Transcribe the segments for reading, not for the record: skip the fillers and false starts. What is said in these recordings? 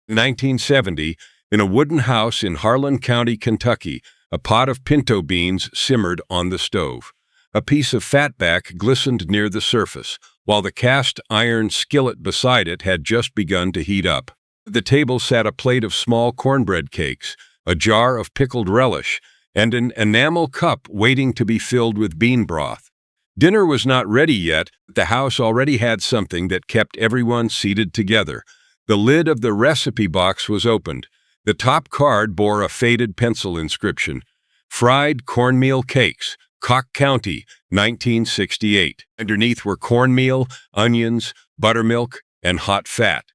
In 1970, in a wooden house in Harlan County, Kentucky, a pot of pinto beans simmered on the stove. A piece of fatback glistened near the surface, while the cast iron skillet beside it had just begun to heat up. At the table sat a plate of small cornbread cakes, a jar of pickled relish, and an enamel cup waiting to be filled with bean broth. Dinner was not ready yet, but the house already had something that kept everyone seated together. The lid of the recipe box was opened. The top card bore a faded pencil inscription, "Fried Cornmeal Cakes, Cocke County, 1968. Underneath were cornmeal, onions, buttermilk, and hot fat.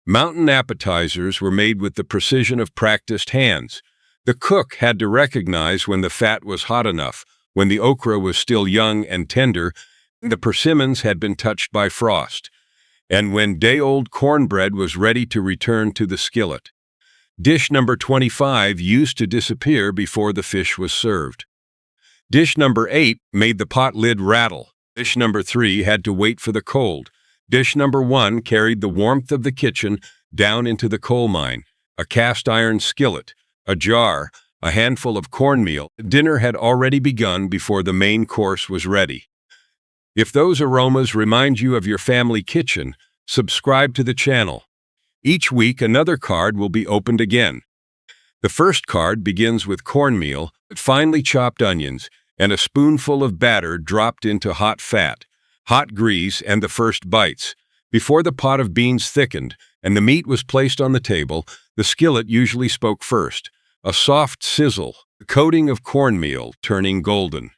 Mountain appetizers were made with the precision of practiced hands. The cook had to recognize when the fat was hot enough, when the okra was still young and tender, and the persimmons had been touched by frost, and when day-old cornbread was ready to return to the skillet. Dish number 25 used to disappear before the fish was served. Dish number 8 made the pot lid rattle. Dish number 3 had to wait for the cold. Dish number 1 carried the warmth of the kitchen down into the coal mine. A cast iron skillet, a jar, a handful of cornmeal. Dinner had already begun before the main course was ready. If those aromas remind you of your family kitchen, subscribe to the channel. Each week, another card will be opened again. The first card begins with cornmeal, finely chopped onions, and a spoonful of batter dropped into hot fat, hot grease, and the first bites. Before the pot of beans thickened and the meat was placed on the table, the skillet usually spoke first. A soft sizzle, the coating of cornmeal turning golden.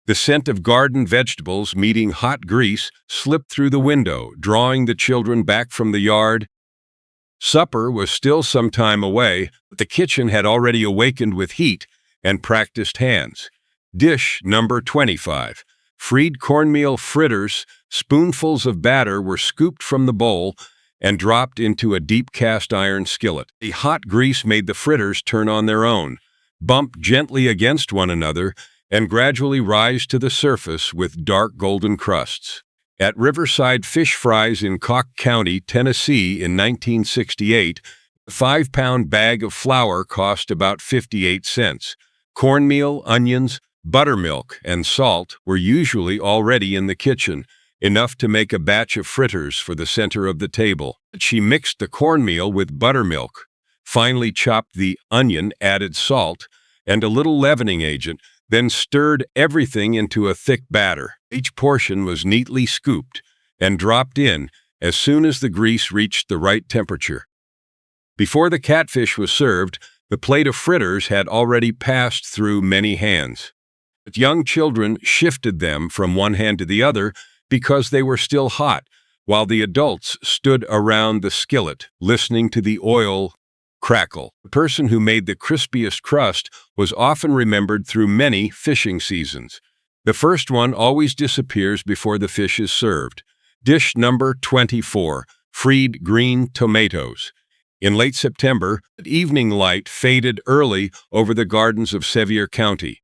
The scent of garden vegetables meeting hot grease slipped through the window, drawing the children back from the yard. Supper was still some time away, but the kitchen had already awakened with heat and practiced hands. Dish number 25. Fried cornmeal fritters. Spoonfuls of batter were scooped from the bowl and dropped into a deep cast iron skillet. The hot grease made the fritters turn on their own, bump gently against one another, and gradually rise to the surface with dark golden crusts. At Riverside Fish Fries in Cocke County, Tennessee in 1968, a 5-pound bag of flour cost about 58 cents. Cornmeal, onions, buttermilk, and salt were usually already in the kitchen, enough to make a batch of fritters for the center of the table. She mixed the cornmeal with buttermilk, finely chopped the onion, added salt, and a little leavening agent, then stirred everything into a thick batter. Each portion was neatly scooped and dropped in as soon as the grease reached the right temperature. Before the catfish was served, the plate of fritters had already passed through many hands. But young children shifted them from one hand to the other because they were still hot, while the adults stood around the skillet, listening to the oil crackle. The person who made the crispiest crust was often remembered through many fishing seasons. The first one always disappears before the fish is served. Dish number 24. Fried green tomatoes. In late September, evening light faded early over the gardens of Sevier County.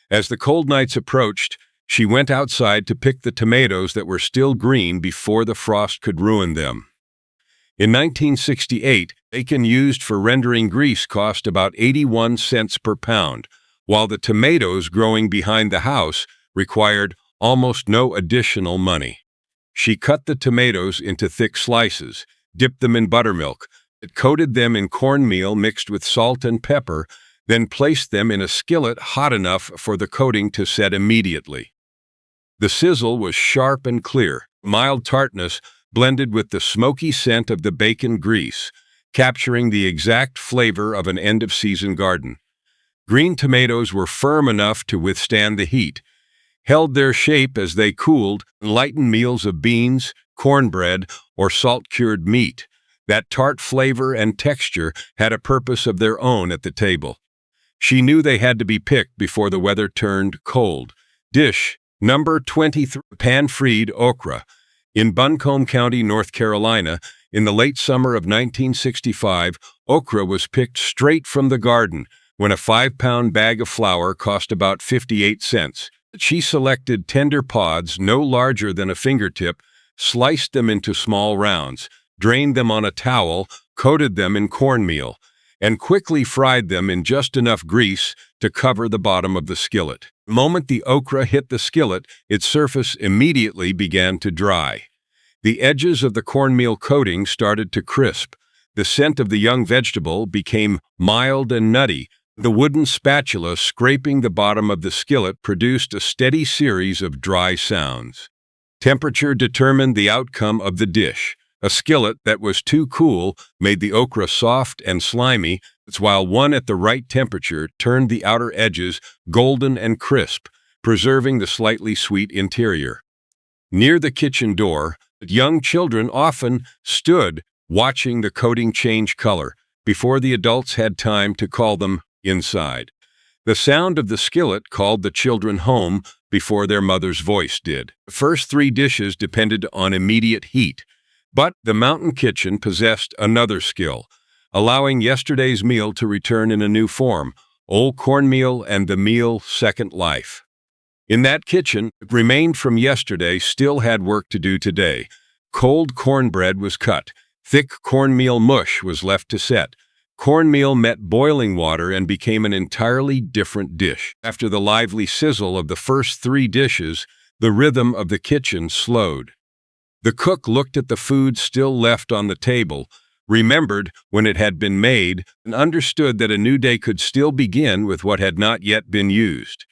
As the cold nights approached, she went outside to pick the tomatoes that were still green before the frost could ruin them. In 1968, bacon used for rendering grease cost about 81 cents per pound, while the tomatoes growing behind the house required almost no additional money. She cut the tomatoes into thick slices, dipped them in buttermilk, coated them in cornmeal mixed with salt and pepper, then placed them in a skillet hot enough for the coating to set immediately. The sizzle was sharp and clear, mild tartness blended with the smoky scent of the bacon grease, capturing the exact flavor of an end-of-season garden. Green tomatoes were firm enough to withstand the heat, held their shape as they cooled, and lightened meals of beans, cornbread, or salt-cured meat. That tart flavor and texture had a purpose of their own at the table. She knew they had to be picked before the weather turned cold. Dish number 23. Pan-fried okra. In Buncombe County, North Carolina, in the late summer of 1965, okra was picked straight from the garden when a 5-pound bag of flour cost about 58 cents. She selected tender pods no larger than a fingertip, sliced them into small rounds, drained them on a towel, coated them in cornmeal, and quickly fried them in just enough grease to cover the bottom of the skillet. The moment the okra hit the skillet, its surface immediately began to dry. The edges of the cornmeal coating started to crisp. The scent of the young vegetable became mild and nutty. The wooden spatula scraping the bottom of the skillet produced a steady series of dry sounds. Temperature determined the outcome of the dish. A skillet that was too cool made the okra soft and slimy, while one at the right temperature turned the outer edges golden and crisp, preserving the slightly sweet interior. Near the kitchen door, young children often stood watching the coating change color before the adults had time to call them inside. The sound of the skillet called the children home before their mother's voice did. The first 3 dishes depended on immediate heat, but the mountain kitchen possessed another skill, allowing yesterday's meal to return in a new form, old cornmeal and the meal second life. In that kitchen, what remained from yesterday still had work to do today. Cold cornbread was cut. Thick cornmeal mush was left to set. Cornmeal met boiling water and became an entirely different dish. After the lively sizzle of the first 3 dishes, the rhythm of the kitchen slowed. The cook looked at the food still left on the table, remembered when it had been made, and understood that a new day could still begin with what had not yet been used.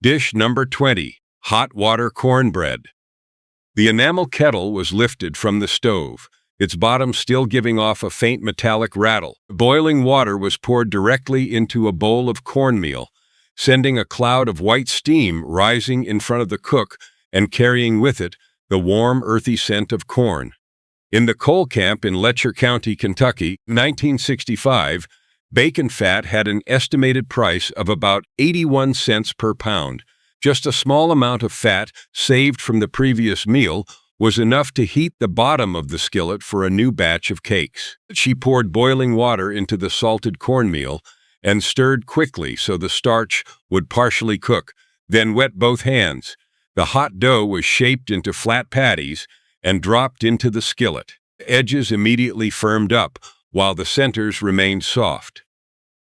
Dish number 20, hot water cornbread. The enamel kettle was lifted from the stove, its bottom still giving off a faint metallic rattle. Boiling water was poured directly into a bowl of cornmeal, sending a cloud of white steam rising in front of the cook and carrying with it the warm, earthy scent of corn. In the coal camp in Letcher County, Kentucky, 1965, bacon fat had an estimated price of about 81 cents per pound. Just a small amount of fat saved from the previous meal was enough to heat the bottom of the skillet for a new batch of cakes. She poured boiling water into the salted cornmeal and stirred quickly so the starch would partially cook, then wet both hands. The hot dough was shaped into flat patties and dropped into the skillet. The edges immediately firmed up, while the centers remained soft.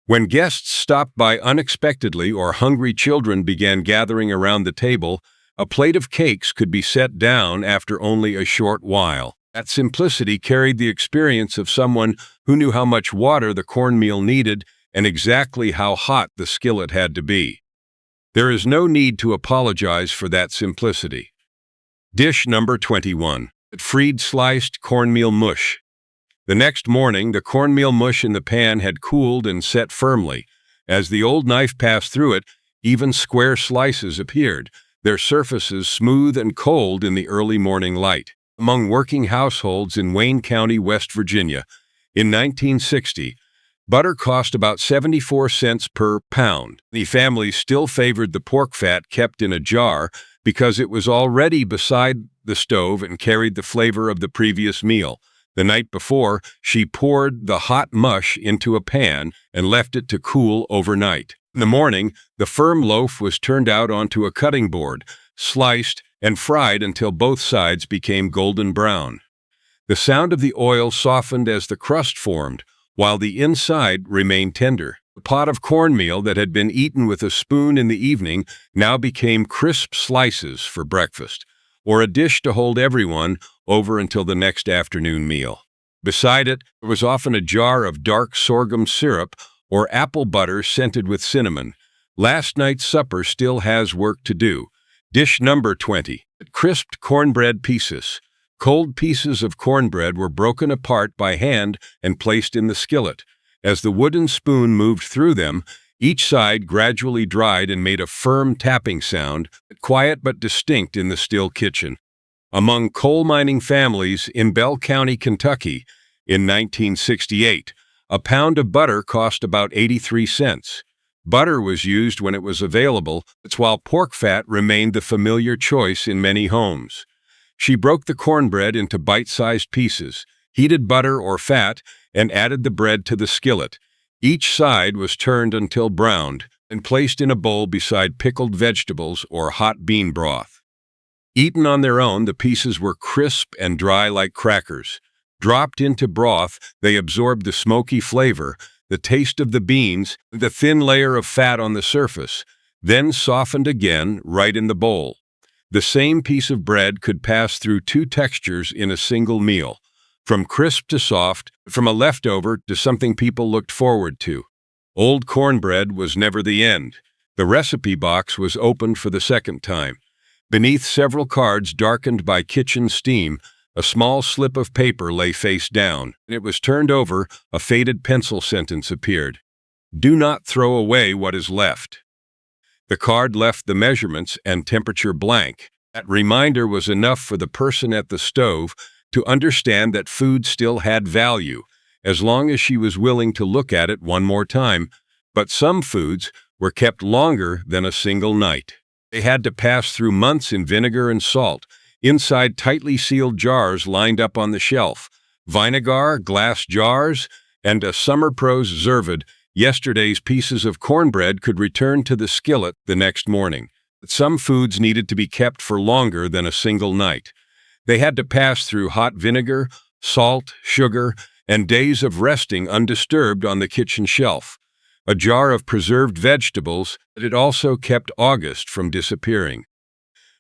When guests stopped by unexpectedly or hungry children began gathering around the table, a plate of cakes could be set down after only a short while. That simplicity carried the experience of someone who knew how much water the cornmeal needed and exactly how hot the skillet had to be. There is no need to apologize for that simplicity. Dish number 21, fried sliced cornmeal mush. The next morning, the cornmeal mush in the pan had cooled and set firmly. As the old knife passed through it, even square slices appeared, their surfaces smooth and cold in the early morning light. Among working households in Wayne County, West Virginia, in 1960, butter cost about 74 cents per pound. The families still favored the pork fat kept in a jar because it was already beside the stove and carried the flavor of the previous meal. The night before, she poured the hot mush into a pan and left it to cool overnight. In the morning, the firm loaf was turned out onto a cutting board, sliced, and fried until both sides became golden brown. The sound of the oil softened as the crust formed, while the inside remained tender. The pot of cornmeal that had been eaten with a spoon in the evening now became crisp slices for breakfast, or a dish to hold everyone over until the next afternoon meal. Beside it, there was often a jar of dark sorghum syrup or apple butter scented with cinnamon. Last night's supper still has work to do. Dish number 20, crisped cornbread pieces. Cold pieces of cornbread were broken apart by hand and placed in the skillet. As the wooden spoon moved through them, each side gradually dried and made a firm tapping sound, quiet but distinct in the still kitchen. Among coal mining families in Bell County, Kentucky, in 1968, a pound of butter cost about 83 cents. Butter was used when it was available, while pork fat remained the familiar choice in many homes. She broke the cornbread into bite-sized pieces, heated butter or fat, and added the bread to the skillet. Each side was turned until browned and placed in a bowl beside pickled vegetables or hot bean broth. Eaten on their own, the pieces were crisp and dry like crackers. Dropped into broth, they absorbed the smoky flavor, the taste of the beans, the thin layer of fat on the surface, then softened again right in the bowl. The same piece of bread could pass through two textures in a single meal, from crisp to soft, from a leftover to something people looked forward to. Old cornbread was never the end. The recipe box was opened for the second time. Beneath several cards darkened by kitchen steam, a small slip of paper lay face down. When it was turned over, a faded pencil sentence appeared. "Do not throw away what is left." The card left the measurements and temperature blank. That reminder was enough for the person at the stove to understand that food still had value, as long as she was willing to look at it one more time. But some foods were kept longer than a single night. They had to pass through months in vinegar and salt, inside tightly sealed jars lined up on the shelf. Vinegar, glass jars, and a summer prose zervid. Yesterday's pieces of cornbread could return to the skillet the next morning. Some foods needed to be kept for longer than a single night. They had to pass through hot vinegar, salt, sugar, and days of resting undisturbed on the kitchen shelf. A jar of preserved vegetables, but it also kept August from disappearing.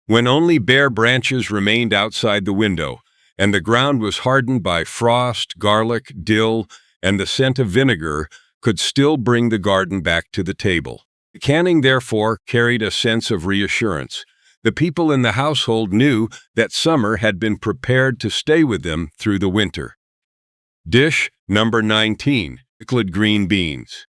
When only bare branches remained outside the window, and the ground was hardened by frost, garlic, dill, and the scent of vinegar, could still bring the garden back to the table. The canning, therefore, carried a sense of reassurance. The people in the household knew that summer had been prepared to stay with them through the winter. Dish number 19, pickled green beans.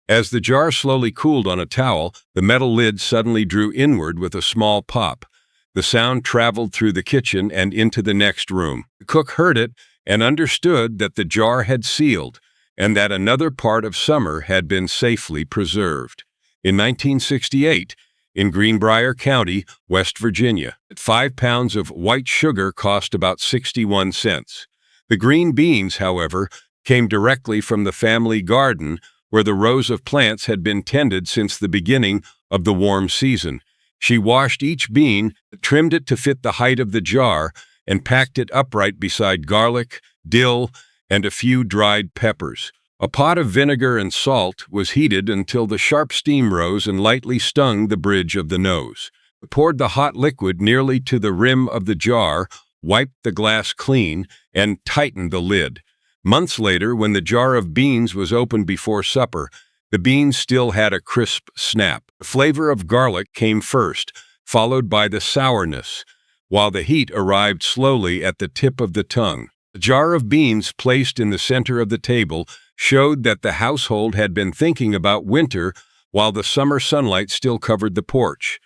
As the jar slowly cooled on a towel, the metal lid suddenly drew inward with a small pop. The sound traveled through the kitchen and into the next room. The cook heard it and understood that the jar had sealed, and that another part of summer had been safely preserved. In 1968, in Greenbrier County, West Virginia, 5 pounds of white sugar cost about 61 cents. The green beans, however, came directly from the family garden, where the rows of plants had been tended since the beginning of the warm season. She washed each bean, trimmed it to fit the height of the jar, and packed it upright beside garlic, dill, and a few dried peppers. A pot of vinegar and salt was heated until the sharp steam rose and lightly stung the bridge of the nose. Poured the hot liquid nearly to the rim of the jar, wiped the glass clean, and tightened the lid. Months later, when the jar of beans was opened before supper, the beans still had a crisp snap. The flavor of garlic came first, followed by the sourness, while the heat arrived slowly at the tip of the tongue. The jar of beans placed in the center of the table showed that the household had been thinking about winter while the summer sunlight still covered the porch.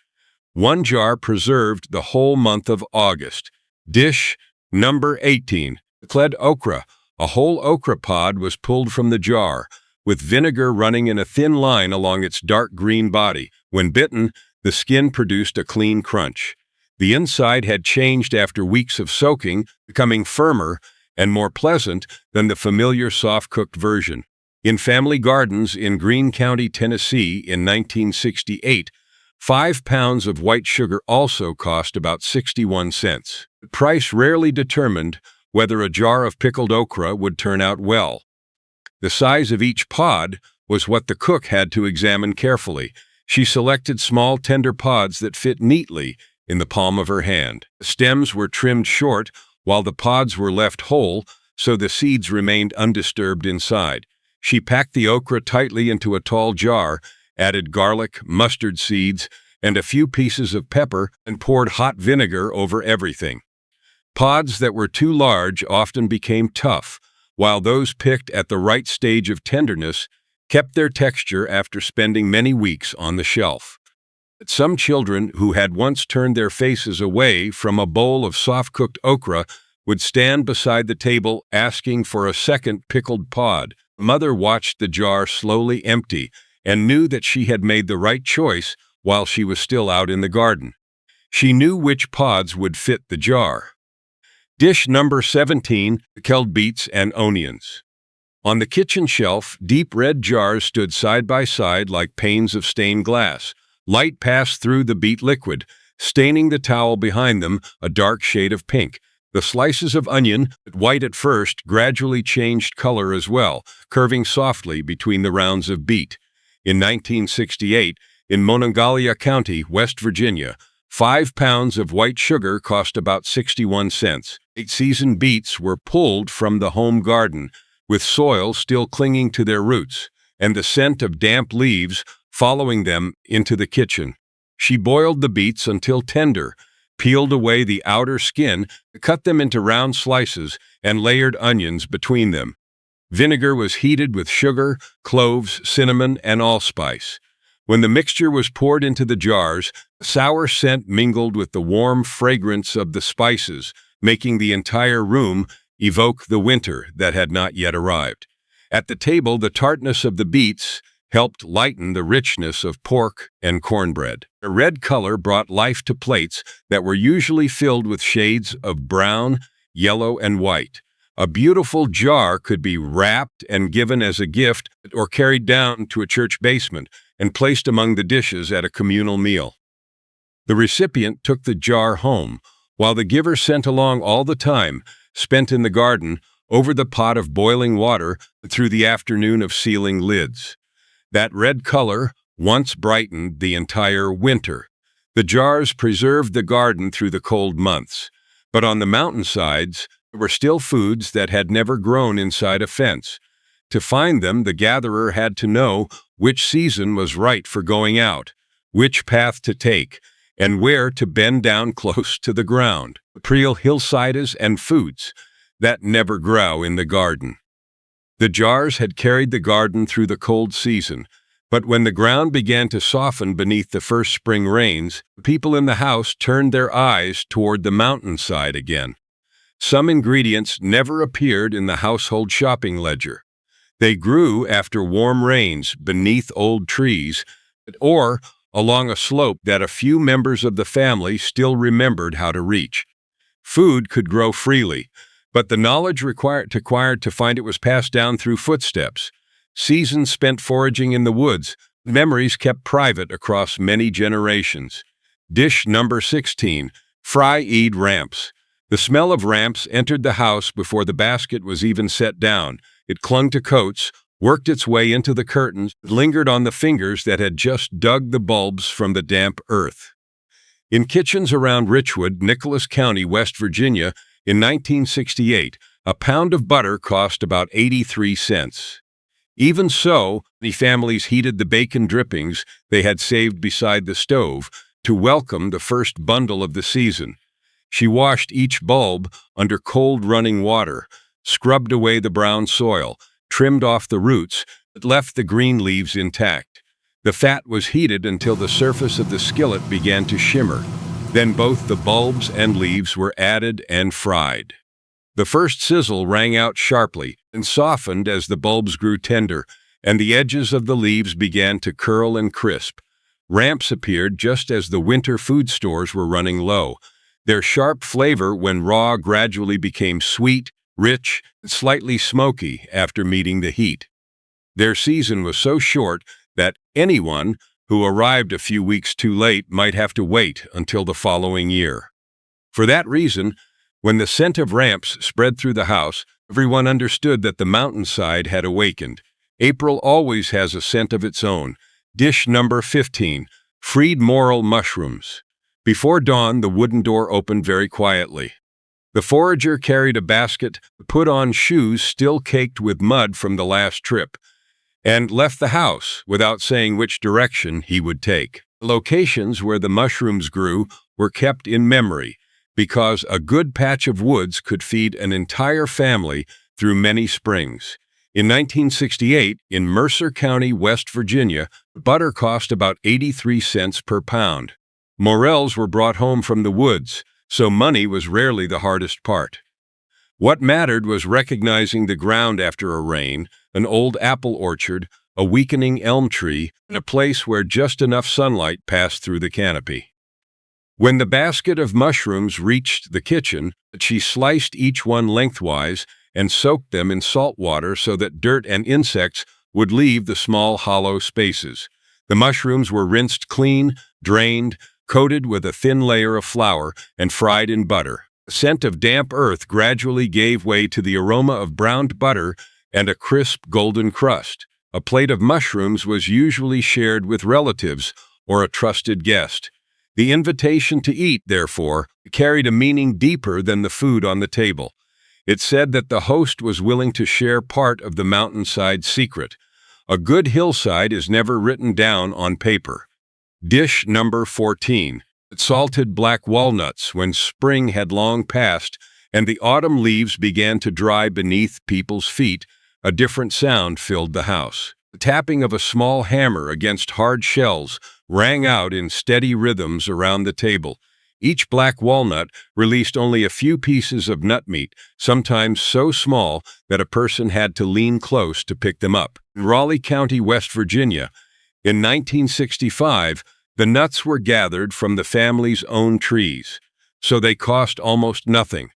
One jar preserved the whole month of August. Dish number 18, pickled okra. A whole okra pod was pulled from the jar, with vinegar running in a thin line along its dark green body. When bitten, the skin produced a clean crunch. The inside had changed after weeks of soaking, becoming firmer and more pleasant than the familiar soft-cooked version. In family gardens in Greene County, Tennessee in 1968, 5 pounds of white sugar also cost about 61 cents. The price rarely determined whether a jar of pickled okra would turn out well. The size of each pod was what the cook had to examine carefully. She selected small, tender pods that fit neatly in the palm of her hand. The stems were trimmed short, while the pods were left whole, so the seeds remained undisturbed inside. She packed the okra tightly into a tall jar, added garlic, mustard seeds, and a few pieces of pepper, and poured hot vinegar over everything. Pods that were too large often became tough, while those picked at the right stage of tenderness kept their texture after spending many weeks on the shelf. Some children who had once turned their faces away from a bowl of soft-cooked okra would stand beside the table asking for a second pickled pod. Mother watched the jar slowly empty and knew that she had made the right choice while she was still out in the garden. She knew which pods would fit the jar. Dish number 17, pickled beets and onions. On the kitchen shelf, deep red jars stood side by side like panes of stained glass. Light passed through the beet liquid, staining the towel behind them a dark shade of pink. The slices of onion, white at first, gradually changed color as well, curving softly between the rounds of beet. In 1968, in Monongalia County, West Virginia, 5 pounds of white sugar cost about 61 cents. 8 seasoned beets were pulled from the home garden, with soil still clinging to their roots, and the scent of damp leaves following them into the kitchen. She boiled the beets until tender, peeled away the outer skin, cut them into round slices, and layered onions between them. Vinegar was heated with sugar, cloves, cinnamon, and allspice. When the mixture was poured into the jars, sour scent mingled with the warm fragrance of the spices, making the entire room evoke the winter that had not yet arrived. At the table, the tartness of the beets helped lighten the richness of pork and cornbread. A red color brought life to plates that were usually filled with shades of brown, yellow, and white. A beautiful jar could be wrapped and given as a gift or carried down to a church basement and placed among the dishes at a communal meal. The recipient took the jar home, while the giver sent along all the time spent in the garden over the pot of boiling water through the afternoon of sealing lids. That red color once brightened the entire winter. The jars preserved the garden through the cold months, but on the mountainsides there were still foods that had never grown inside a fence. To find them, the gatherer had to know which season was right for going out, which path to take, and where to bend down close to the ground. Preel hillsides and foods that never grow in the garden. The jars had carried the garden through the cold season, but when the ground began to soften beneath the first spring rains, people in the house turned their eyes toward the mountainside again. Some ingredients never appeared in the household shopping ledger. They grew after warm rains beneath old trees or along a slope that a few members of the family still remembered how to reach. Food could grow freely, but the knowledge required to find it was passed down through footsteps. Seasons spent foraging in the woods, memories kept private across many generations. Dish number 16, fried ramps. The smell of ramps entered the house before the basket was even set down. It clung to coats, worked its way into the curtains, lingered on the fingers that had just dug the bulbs from the damp earth. In kitchens around Richwood, Nicholas County, West Virginia, in 1968, a pound of butter cost about 83 cents. Even so, the families heated the bacon drippings they had saved beside the stove to welcome the first bundle of the season. She washed each bulb under cold running water, scrubbed away the brown soil, trimmed off the roots, but left the green leaves intact. The fat was heated until the surface of the skillet began to shimmer. Then both the bulbs and leaves were added and fried. The first sizzle rang out sharply and softened as the bulbs grew tender, and the edges of the leaves began to curl and crisp. Ramps appeared just as the winter food stores were running low. Their sharp flavor when raw gradually became sweet, rich, and slightly smoky after meeting the heat. Their season was so short that anyone who arrived a few weeks too late might have to wait until the following year. For that reason, when the scent of ramps spread through the house, everyone understood that the mountainside had awakened. April always has a scent of its own. Dish number 15, fried morel mushrooms. Before dawn, the wooden door opened very quietly. The forager carried a basket, put on shoes still caked with mud from the last trip, and left the house without saying which direction he would take. The locations where the mushrooms grew were kept in memory, because a good patch of woods could feed an entire family through many springs. In 1968, in Mercer County, West Virginia, butter cost about 83 cents per pound. Morels were brought home from the woods, so money was rarely the hardest part. What mattered was recognizing the ground after a rain, an old apple orchard, a weakening elm tree, and a place where just enough sunlight passed through the canopy. When the basket of mushrooms reached the kitchen, she sliced each one lengthwise and soaked them in salt water so that dirt and insects would leave the small hollow spaces. The mushrooms were rinsed clean, drained, coated with a thin layer of flour, and fried in butter. The scent of damp earth gradually gave way to the aroma of browned butter and a crisp golden crust. A plate of mushrooms was usually shared with relatives or a trusted guest. The invitation to eat, therefore, carried a meaning deeper than the food on the table. It said that the host was willing to share part of the mountainside secret. A good hillside is never written down on paper. Dish number 14. Salted black walnuts when spring had long passed and the autumn leaves began to dry beneath people's feet. A different sound filled the house. The tapping of a small hammer against hard shells rang out in steady rhythms around the table. Each black walnut released only a few pieces of nut meat, sometimes so small that a person had to lean close to pick them up. In Raleigh County, West Virginia, in 1965, the nuts were gathered from the family's own trees, so they cost almost nothing.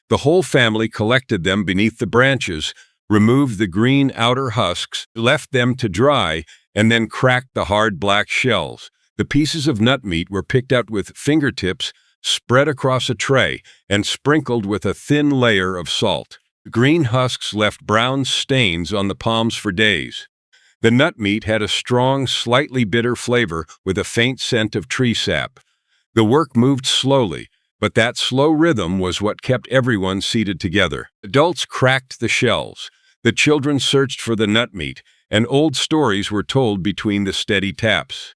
The whole family collected them beneath the branches, removed the green outer husks, left them to dry, and then cracked the hard black shells. The pieces of nut meat were picked out with fingertips, spread across a tray, and sprinkled with a thin layer of salt. The green husks left brown stains on the palms for days. The nut meat had a strong, slightly bitter flavor with a faint scent of tree sap. The work moved slowly, but that slow rhythm was what kept everyone seated together. Adults cracked the shells. The children searched for the nut meat, and old stories were told between the steady taps.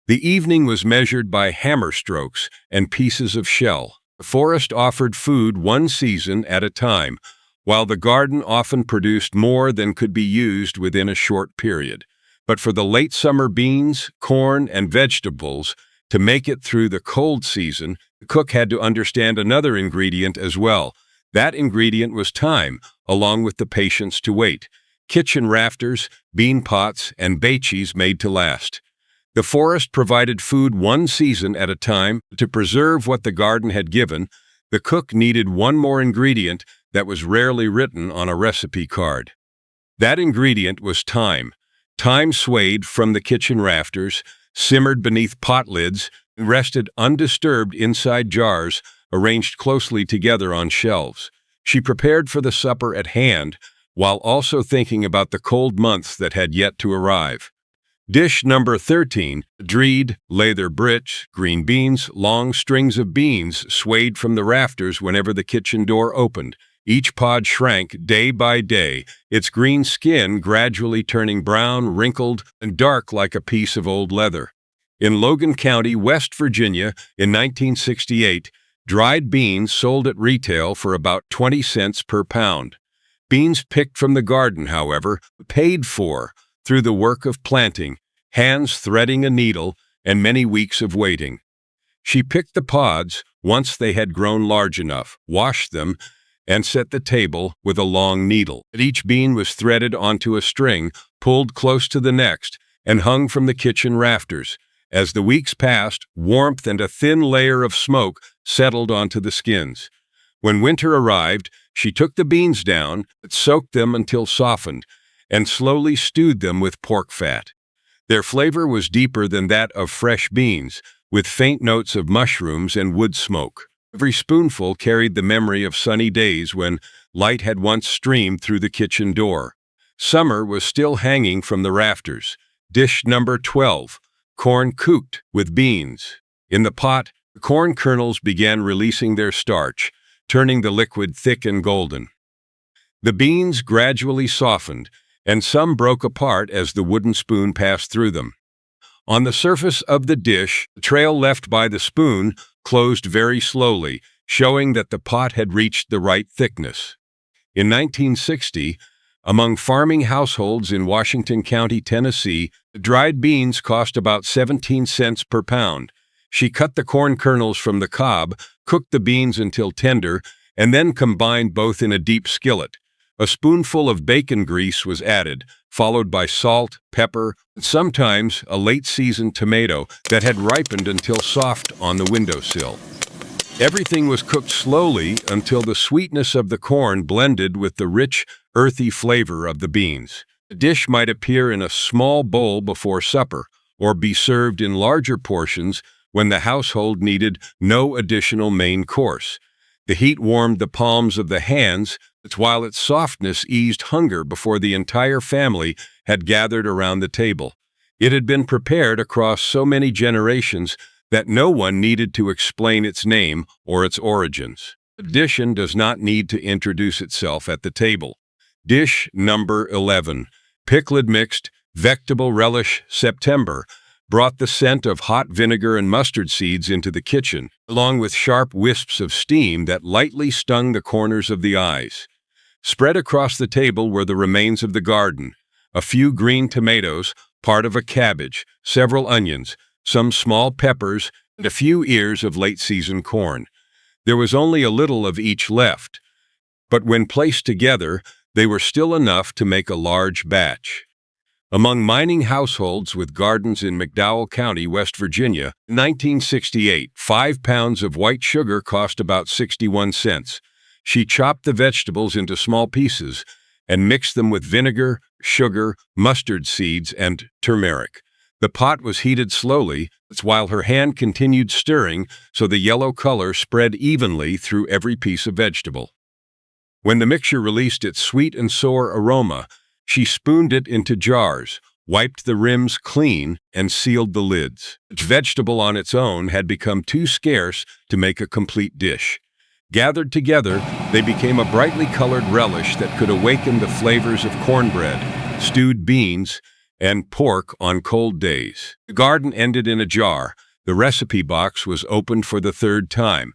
The evening was measured by hammer strokes and pieces of shell. The forest offered food one season at a time, while the garden often produced more than could be used within a short period. But for the late summer beans, corn, and vegetables, to make it through the cold season, the cook had to understand another ingredient as well. That ingredient was time, along with the patience to wait. Kitchen rafters, bean pots, and baches made to last. The forest provided food one season at a time. To preserve what the garden had given, the cook needed one more ingredient that was rarely written on a recipe card. That ingredient was time. Time swayed from the kitchen rafters, simmered beneath pot lids, and rested undisturbed inside jars arranged closely together on shelves. She prepared for the supper at hand, while also thinking about the cold months that had yet to arrive. Dish number 13, dreed, lather brits, green beans, long strings of beans swayed from the rafters whenever the kitchen door opened. Each pod shrank day by day, its green skin gradually turning brown, wrinkled, and dark like a piece of old leather. In Logan County, West Virginia, in 1968, dried beans sold at retail for about 20 cents per pound. Beans picked from the garden, however, paid for through the work of planting, hands threading a needle, and many weeks of waiting. She picked the pods once they had grown large enough, washed them, and set the table with a long needle. Each bean was threaded onto a string, pulled close to the next, and hung from the kitchen rafters. As the weeks passed, warmth and a thin layer of smoke settled onto the skins. When winter arrived, she took the beans down, soaked them until softened, and slowly stewed them with pork fat. Their flavor was deeper than that of fresh beans, with faint notes of mushrooms and wood smoke. Every spoonful carried the memory of sunny days when light had once streamed through the kitchen door. Summer was still hanging from the rafters. Dish number 12, corn cooked with beans. In the pot, the corn kernels began releasing their starch, turning the liquid thick and golden. The beans gradually softened, and some broke apart as the wooden spoon passed through them. On the surface of the dish, the trail left by the spoon closed very slowly, showing that the pot had reached the right thickness. In 1960, among farming households in Washington County, Tennessee, dried beans cost about 17 cents per pound. She cut the corn kernels from the cob, cooked the beans until tender, and then combined both in a deep skillet. A spoonful of bacon grease was added, followed by salt, pepper, and sometimes a late-season tomato that had ripened until soft on the windowsill. Everything was cooked slowly until the sweetness of the corn blended with the rich, earthy flavor of the beans. The dish might appear in a small bowl before supper, or be served in larger portions when the household needed no additional main course. The heat warmed the palms of the hands, while its softness eased hunger before the entire family had gathered around the table. It had been prepared across so many generations that no one needed to explain its name or its origins. The dish does not need to introduce itself at the table. Dish number 11, pickled mixed vegetable relish September, brought the scent of hot vinegar and mustard seeds into the kitchen, along with sharp wisps of steam that lightly stung the corners of the eyes. Spread across the table were the remains of the garden, a few green tomatoes, part of a cabbage, several onions, some small peppers, and a few ears of late-season corn. There was only a little of each left, but when placed together, they were still enough to make a large batch. Among mining households with gardens in McDowell County, West Virginia, in 1968, 5 pounds of white sugar cost about 61 cents. She chopped the vegetables into small pieces and mixed them with vinegar, sugar, mustard seeds, and turmeric. The pot was heated slowly, while her hand continued stirring so the yellow color spread evenly through every piece of vegetable. When the mixture released its sweet and sour aroma, she spooned it into jars, wiped the rims clean, and sealed the lids. Each vegetable on its own had become too scarce to make a complete dish. Gathered together, they became a brightly colored relish that could awaken the flavors of cornbread, stewed beans, and pork on cold days. The garden ended in a jar. The recipe box was opened for the third time.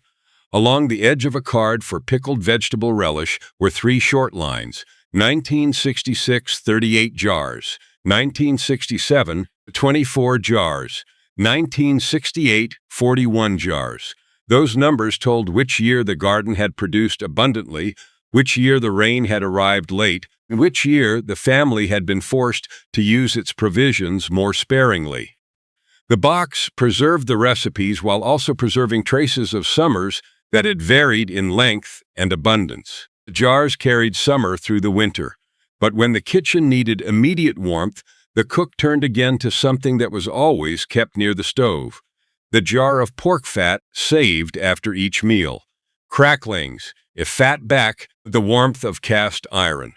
Along the edge of a card for pickled vegetable relish were 3 short lines: 1966, 38 jars; 1967, 24 jars; 1968, 41 jars. Those numbers told which year the garden had produced abundantly, which year the rain had arrived late, and which year the family had been forced to use its provisions more sparingly. The box preserved the recipes while also preserving traces of summers that had varied in length and abundance. The jars carried summer through the winter, but when the kitchen needed immediate warmth, the cook turned again to something that was always kept near the stove: the jar of pork fat saved after each meal. Cracklings, a fatback, the warmth of cast iron.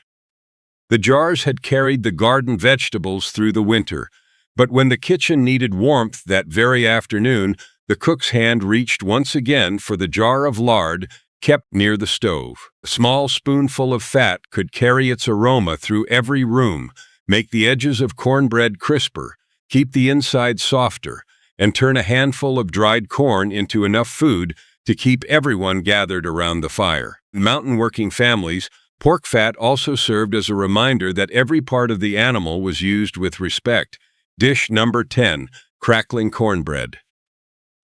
The jars had carried the garden vegetables through the winter, but when the kitchen needed warmth that very afternoon, the cook's hand reached once again for the jar of lard kept near the stove. A small spoonful of fat could carry its aroma through every room, make the edges of cornbread crisper, keep the inside softer, and turn a handful of dried corn into enough food to keep everyone gathered around the fire. In mountain-working families, pork fat also served as a reminder that every part of the animal was used with respect. Dish number 10, crackling cornbread.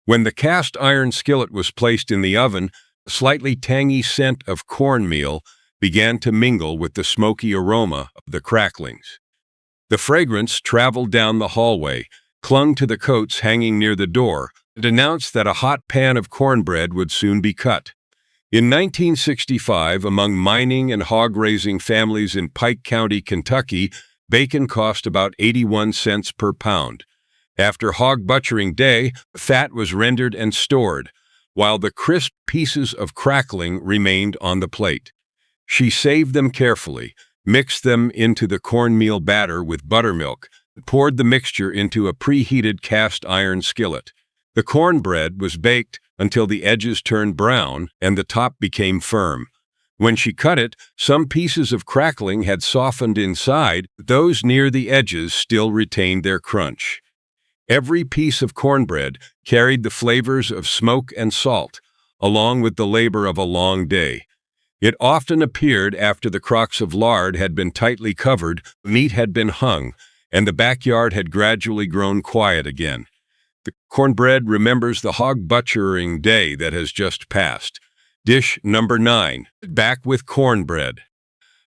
When the cast iron skillet was placed in the oven, a slightly tangy scent of cornmeal began to mingle with the smoky aroma of the cracklings. The fragrance traveled down the hallway, clung to the coats hanging near the door, and announced that a hot pan of cornbread would soon be cut. In 1965, among mining and hog-raising families in Cocke County, Kentucky, bacon cost about 81 cents per pound. After hog butchering day, fat was rendered and stored, while the crisp pieces of crackling remained on the plate. She saved them carefully, mixed them into the cornmeal batter with buttermilk, and poured the mixture into a preheated cast iron skillet. The cornbread was baked until the edges turned brown and the top became firm. When she cut it, some pieces of crackling had softened inside, but those near the edges still retained their crunch. Every piece of cornbread carried the flavors of smoke and salt, along with the labor of a long day. It often appeared after the crocks of lard had been tightly covered, meat had been hung, and the backyard had gradually grown quiet again. The cornbread remembers the hog butchering day that has just passed. Dish number 9, back with cornbread.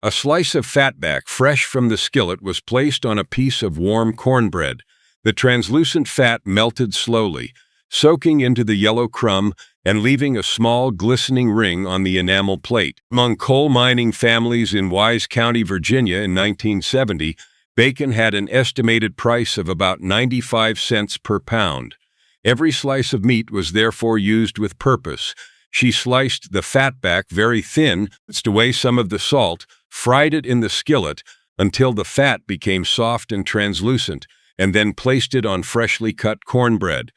A slice of fatback fresh from the skillet was placed on a piece of warm cornbread. The translucent fat melted slowly, soaking into the yellow crumb and leaving a small glistening ring on the enamel plate. Among coal mining families in Wise County, Virginia in 1970, bacon had an estimated price of about 95 cents per pound. Every slice of meat was therefore used with purpose, She sliced the fatback very thin, mixed away some of the salt, fried it in the skillet until the fat became soft and translucent, and then placed it on freshly cut cornbread.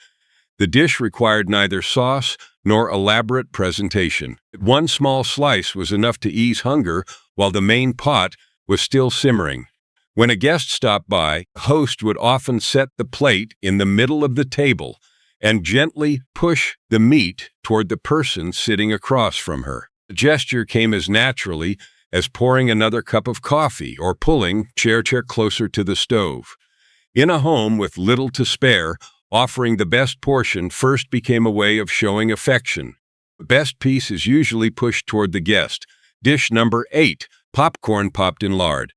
The dish required neither sauce nor elaborate presentation. One small slice was enough to ease hunger while the main pot was still simmering. When a guest stopped by, the host would often set the plate in the middle of the table and gently push the meat toward the person sitting across from her. The gesture came as naturally as pouring another cup of coffee or pulling chair closer to the stove. In a home with little to spare, offering the best portion first became a way of showing affection. The best piece is usually pushed toward the guest. Dish number 8, popcorn popped in lard.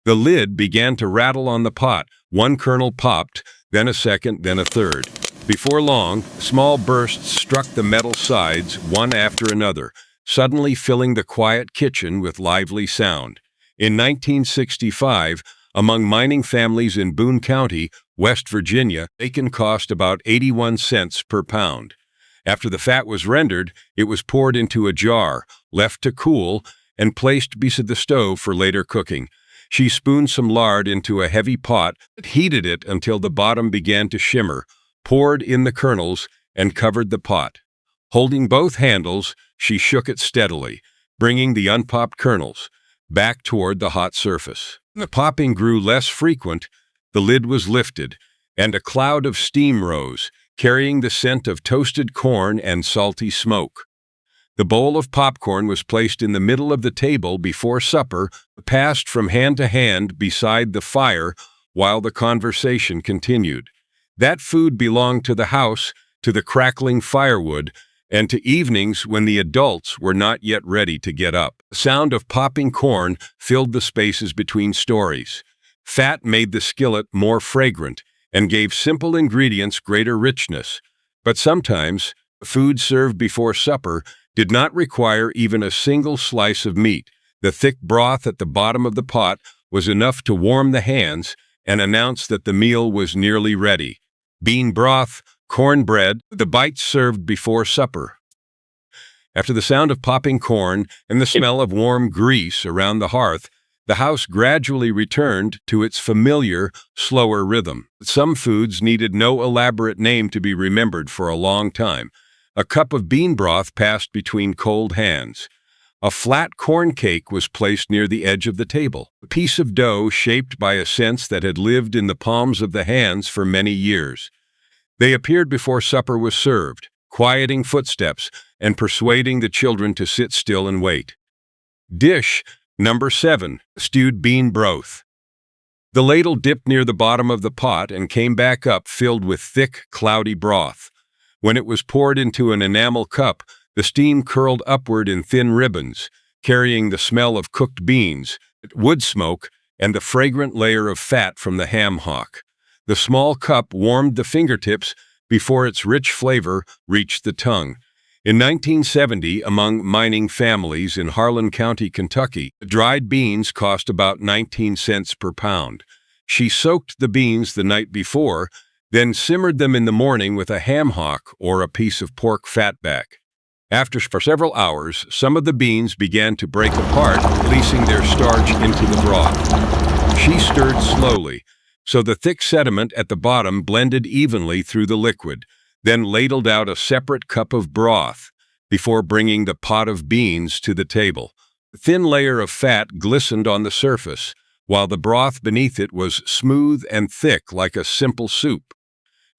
The lid began to rattle on the pot. One kernel popped, then a second, then a third. Before long, small bursts struck the metal sides, one after another, suddenly filling the quiet kitchen with lively sound. In 1965, among mining families in Boone County, West Virginia, bacon cost about 81 cents per pound. After the fat was rendered, it was poured into a jar, left to cool, and placed beside the stove for later cooking. She spooned some lard into a heavy pot, heated it until the bottom began to shimmer, poured in the kernels, and covered the pot. Holding both handles, she shook it steadily, bringing the unpopped kernels back toward the hot surface. The popping grew less frequent, the lid was lifted, and a cloud of steam rose, carrying the scent of toasted corn and salty smoke. The bowl of popcorn was placed in the middle of the table before supper, passed from hand to hand beside the fire while the conversation continued. That food belonged to the house, to the crackling firewood, and to evenings when the adults were not yet ready to get up. The sound of popping corn filled the spaces between stories. Fat made the skillet more fragrant and gave simple ingredients greater richness. But sometimes, food served before supper did not require even a single slice of meat. The thick broth at the bottom of the pot was enough to warm the hands and announce that the meal was nearly ready. Bean broth, cornbread, the bites served before supper. After the sound of popping corn and the smell of warm grease around the hearth, the house gradually returned to its familiar, slower rhythm. Some foods needed no elaborate name to be remembered for a long time. A cup of bean broth passed between cold hands. A flat corn cake was placed near the edge of the table, a piece of dough shaped by a sense that had lived in the palms of the hands for many years. They appeared before supper was served, quieting footsteps and persuading the children to sit still and wait. Dish number 7, stewed bean broth. The ladle dipped near the bottom of the pot and came back up filled with thick, cloudy broth. When it was poured into an enamel cup, the steam curled upward in thin ribbons, carrying the smell of cooked beans, wood smoke, and the fragrant layer of fat from the ham hock. The small cup warmed the fingertips before its rich flavor reached the tongue. In 1970, among mining families in Harlan County, Kentucky, dried beans cost about 19 cents per pound. She soaked the beans the night before, then simmered them in the morning with a ham hock or a piece of pork fatback. For several hours, some of the beans began to break apart, releasing their starch into the broth. She stirred slowly, so the thick sediment at the bottom blended evenly through the liquid, then ladled out a separate cup of broth before bringing the pot of beans to the table. The thin layer of fat glistened on the surface, while the broth beneath it was smooth and thick like a simple soup.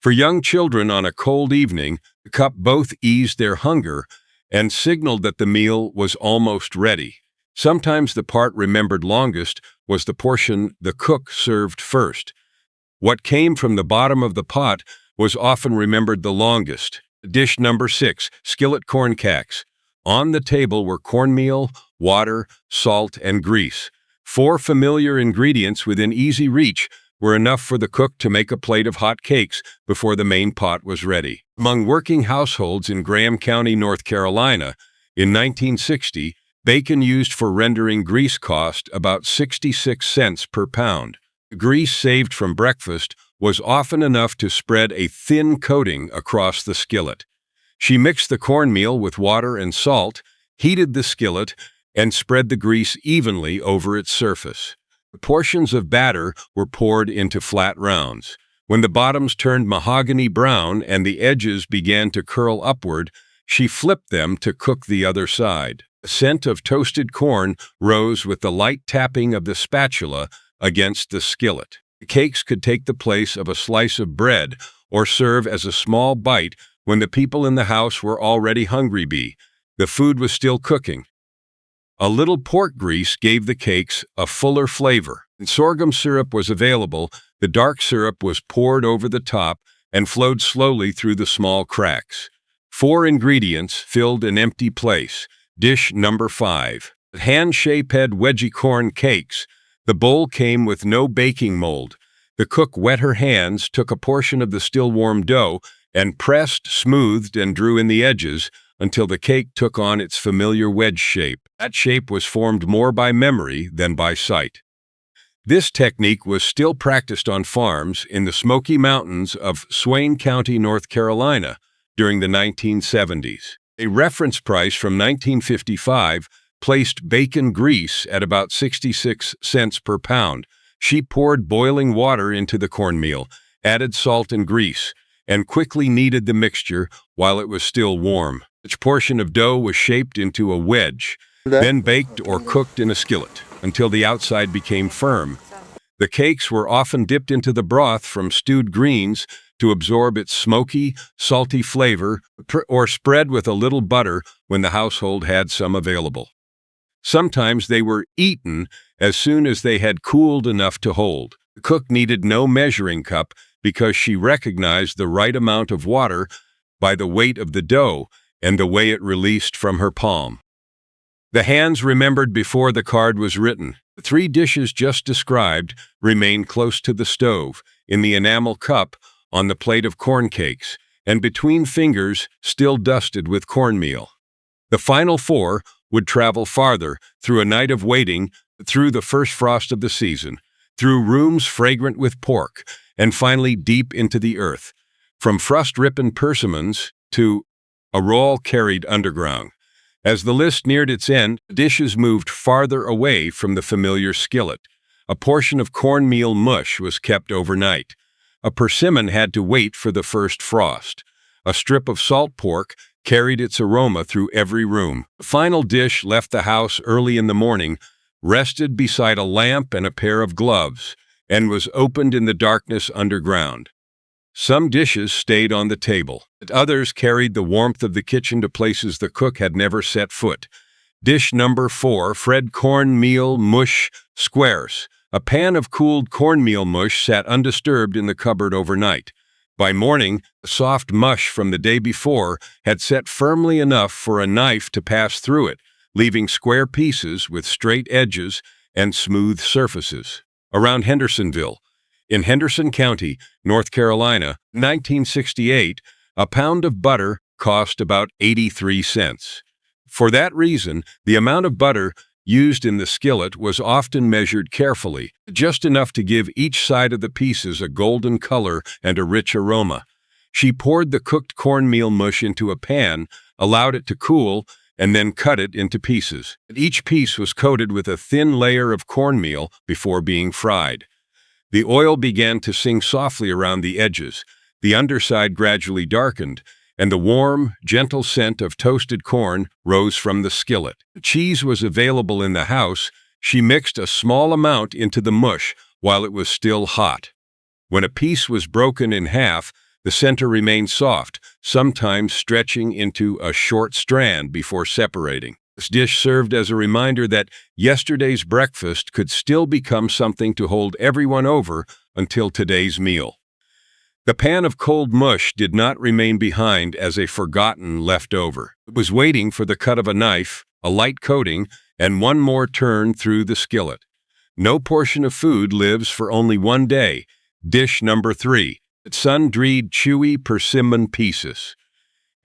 For young children on a cold evening, the cup both eased their hunger and signaled that the meal was almost ready. Sometimes the part remembered longest was the portion the cook served first. What came from the bottom of the pot was often remembered the longest. Dish number 6, skillet corn cakes. On the table were cornmeal, water, salt, and grease. 4 familiar ingredients within easy reach were enough for the cook to make a plate of hot cakes before the main pot was ready. Among working households in Graham County, North Carolina, in 1960, bacon used for rendering grease cost about 66 cents per pound. The grease saved from breakfast was often enough to spread a thin coating across the skillet. She mixed the cornmeal with water and salt, heated the skillet, and spread the grease evenly over its surface. Portions of batter were poured into flat rounds. When the bottoms turned mahogany brown and the edges began to curl upward, she flipped them to cook the other side. The scent of toasted corn rose with the light tapping of the spatula against the skillet. The cakes could take the place of a slice of bread or serve as a small bite when the people in the house were already hungry. The food was still cooking. A little pork grease gave the cakes a fuller flavor. When sorghum syrup was available, the dark syrup was poured over the top and flowed slowly through the small cracks. 4 ingredients filled an empty place. Dish number 5. Hand-shaped wedgie corn cakes. The bowl came with no baking mold. The cook wet her hands, took a portion of the still-warm dough, and pressed, smoothed, and drew in the edges until the cake took on its familiar wedge shape. That shape was formed more by memory than by sight. This technique was still practiced on farms in the Smoky Mountains of Swain County, North Carolina, during the 1970s. A reference price from 1955 placed bacon grease at about 66 cents per pound. She poured boiling water into the cornmeal, added salt and grease, and quickly kneaded the mixture while it was still warm. Each portion of dough was shaped into a wedge, then baked or cooked in a skillet until the outside became firm. The cakes were often dipped into the broth from stewed greens to absorb its smoky, salty flavor, or spread with a little butter when the household had some available. Sometimes they were eaten as soon as they had cooled enough to hold. The cook needed no measuring cup because she recognized the right amount of water by the weight of the dough and the way it released from her palm. The hands remembered before the card was written. The 3 dishes just described remained close to the stove, in the enamel cup, on the plate of corn cakes, and between fingers still dusted with cornmeal. The final 4 would travel farther, through a night of waiting, through the first frost of the season, through rooms fragrant with pork, and finally deep into the earth, from frost-ripen persimmons to a roll carried underground. As the list neared its end, dishes moved farther away from the familiar skillet. A portion of cornmeal mush was kept overnight. A persimmon had to wait for the first frost. A strip of salt pork carried its aroma through every room. The final dish left the house early in the morning, rested beside a lamp and a pair of gloves, and was opened in the darkness underground. Some dishes stayed on the table, but others carried the warmth of the kitchen to places the cook had never set foot. Dish number 4, fried cornmeal mush squares. A pan of cooled cornmeal mush sat undisturbed in the cupboard overnight. By morning, the soft mush from the day before had set firmly enough for a knife to pass through it, leaving square pieces with straight edges and smooth surfaces. Around Hendersonville, in Henderson County, North Carolina, 1968, a pound of butter cost about 83 cents. For that reason, the amount of butter used in the skillet was often measured carefully, just enough to give each side of the pieces a golden color and a rich aroma. She poured the cooked cornmeal mush into a pan, allowed it to cool, and then cut it into pieces. Each piece was coated with a thin layer of cornmeal before being fried. The oil began to sing softly around the edges. The underside gradually darkened, and the warm, gentle scent of toasted corn rose from the skillet. Cheese was available in the house. She mixed a small amount into the mush while it was still hot. When a piece was broken in half, the center remained soft, sometimes stretching into a short strand before separating. This dish served as a reminder that yesterday's breakfast could still become something to hold everyone over until today's meal. The pan of cold mush did not remain behind as a forgotten leftover. It was waiting for the cut of a knife, a light coating, and one more turn through the skillet. No portion of food lives for only one day. Dish number 3, sun-dried chewy persimmon pieces.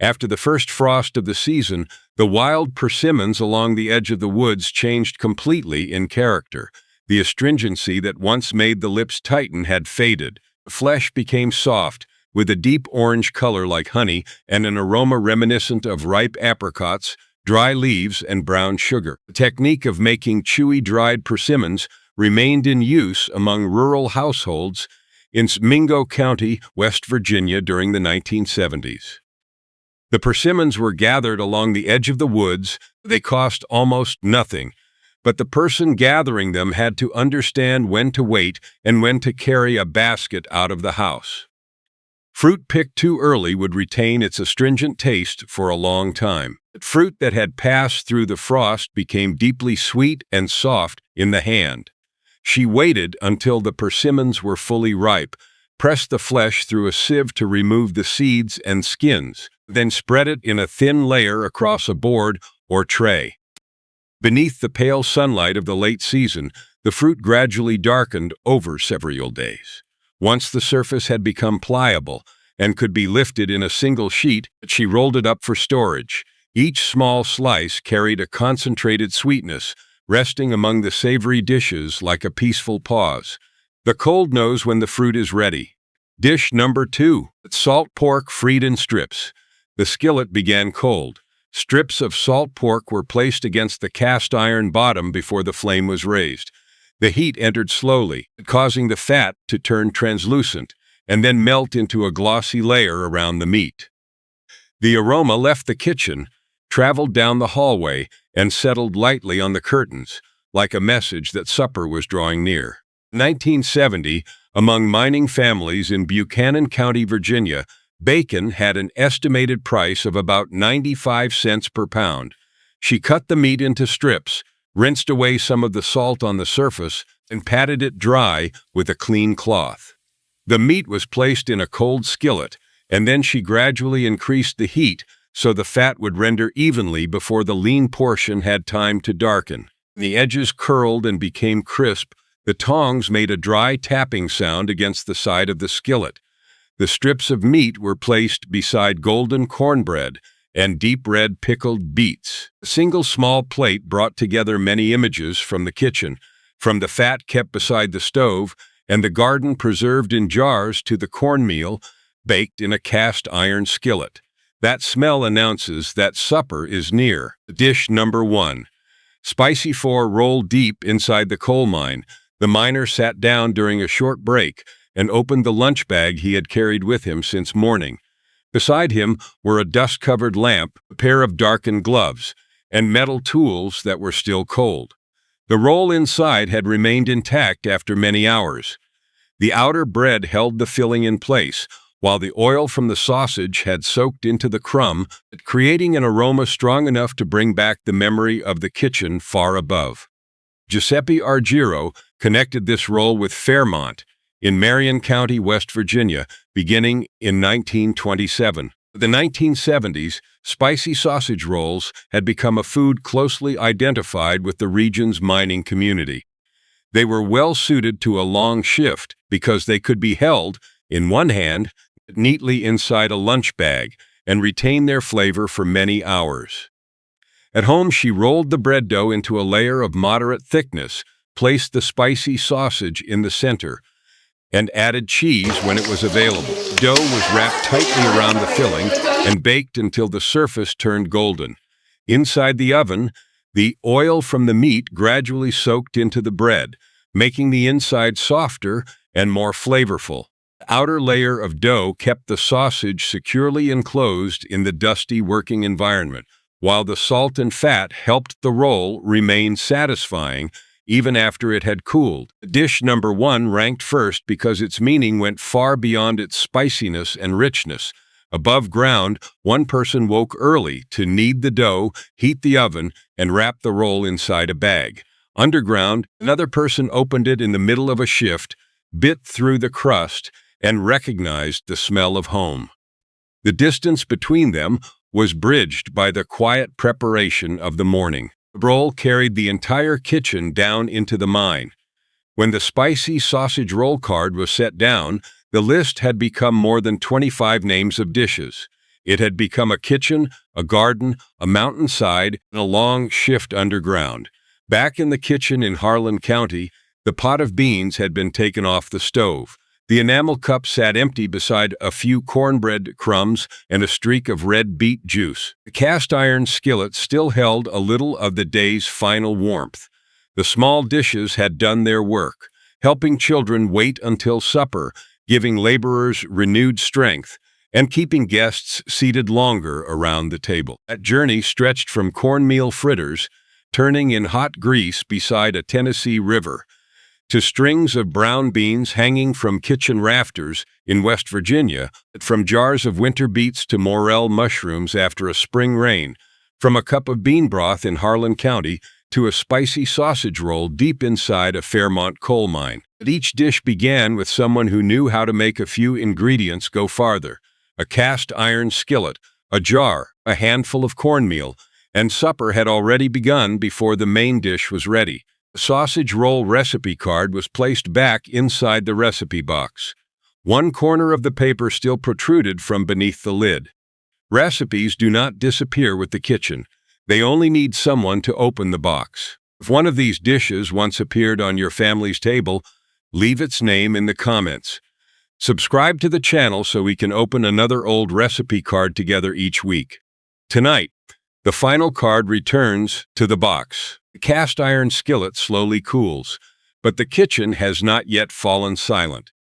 After the first frost of the season, the wild persimmons along the edge of the woods changed completely in character. The astringency that once made the lips tighten had faded. The flesh became soft, with a deep orange color like honey and an aroma reminiscent of ripe apricots, dry leaves, and brown sugar. The technique of making chewy dried persimmons remained in use among rural households in Cocke County, West Virginia during the 1970s. The persimmons were gathered along the edge of the woods. They cost almost nothing, but the person gathering them had to understand when to wait and when to carry a basket out of the house. Fruit picked too early would retain its astringent taste for a long time. Fruit that had passed through the frost became deeply sweet and soft in the hand. She waited until the persimmons were fully ripe, pressed the flesh through a sieve to remove the seeds and skins, then spread it in a thin layer across a board or tray. Beneath the pale sunlight of the late season, the fruit gradually darkened over several days. Once the surface had become pliable and could be lifted in a single sheet, she rolled it up for storage. Each small slice carried a concentrated sweetness, resting among the savory dishes like a peaceful pause. The cold knows when the fruit is ready. Dish number 2, salt pork fried in strips. The skillet began cold. Strips of salt pork were placed against the cast iron bottom before the flame was raised. The heat entered slowly, causing the fat to turn translucent and then melt into a glossy layer around the meat. The aroma left the kitchen, traveled down the hallway, and settled lightly on the curtains, like a message that supper was drawing near. 1970, among mining families in Buchanan County, Virginia, bacon had an estimated price of about 95 cents per pound. She cut the meat into strips, rinsed away some of the salt on the surface, and patted it dry with a clean cloth. The meat was placed in a cold skillet, and then she gradually increased the heat so the fat would render evenly before the lean portion had time to darken. The edges curled and became crisp. The tongs made a dry tapping sound against the side of the skillet. The strips of meat were placed beside golden cornbread and deep red pickled beets. A single small plate brought together many images from the kitchen, from the fat kept beside the stove and the garden preserved in jars to the cornmeal baked in a cast iron skillet. That smell announces that supper is near. Dish number 1. Spicy 4 rolled deep inside the coal mine. The miner sat down during a short break and opened the lunch bag he had carried with him since morning. Beside him were a dust-covered lamp, a pair of darkened gloves, and metal tools that were still cold. The roll inside had remained intact after many hours. The outer bread held the filling in place, while the oil from the sausage had soaked into the crumb, creating an aroma strong enough to bring back the memory of the kitchen far above. Giuseppe Argiro connected this roll with Fairmont, in Marion County, West Virginia, beginning in 1927. In the 1970s, spicy sausage rolls had become a food closely identified with the region's mining community. They were well suited to a long shift because they could be held, in one hand, neatly inside a lunch bag and retain their flavor for many hours. At home, she rolled the bread dough into a layer of moderate thickness, placed the spicy sausage in the center, and added cheese when it was available. Dough was wrapped tightly around the filling and baked until the surface turned golden. Inside the oven, the oil from the meat gradually soaked into the bread, making the inside softer and more flavorful. The outer layer of dough kept the sausage securely enclosed in the dusty working environment, while the salt and fat helped the roll remain satisfying even after it had cooled. Dish number 1 ranked first because its meaning went far beyond its spiciness and richness. Above ground, one person woke early to knead the dough, heat the oven, and wrap the roll inside a bag. Underground, another person opened it in the middle of a shift, bit through the crust, and recognized the smell of home. The distance between them was bridged by the quiet preparation of the morning. The roll carried the entire kitchen down into the mine. When the spicy sausage roll card was set down, the list had become more than 25 names of dishes. It had become a kitchen, a garden, a mountainside, and a long shift underground. Back in the kitchen in Harlan County, the pot of beans had been taken off the stove. The enamel cup sat empty beside a few cornbread crumbs and a streak of red beet juice. The cast iron skillet still held a little of the day's final warmth. The small dishes had done their work, helping children wait until supper, giving laborers renewed strength, and keeping guests seated longer around the table. That journey stretched from cornmeal fritters, turning in hot grease beside a Tennessee river, to strings of brown beans hanging from kitchen rafters in West Virginia, from jars of winter beets to morel mushrooms after a spring rain, from a cup of bean broth in Harlan County to a spicy sausage roll deep inside a Fairmont coal mine. But each dish began with someone who knew how to make a few ingredients go farther: a cast iron skillet, a jar, a handful of cornmeal, and supper had already begun before the main dish was ready. The sausage roll recipe card was placed back inside the recipe box. One corner of the paper still protruded from beneath the lid. Recipes do not disappear with the kitchen. They only need someone to open the box. If one of these dishes once appeared on your family's table, leave its name in the comments. Subscribe to the channel so we can open another old recipe card together each week. Tonight, the final card returns to the box. The cast iron skillet slowly cools, but the kitchen has not yet fallen silent.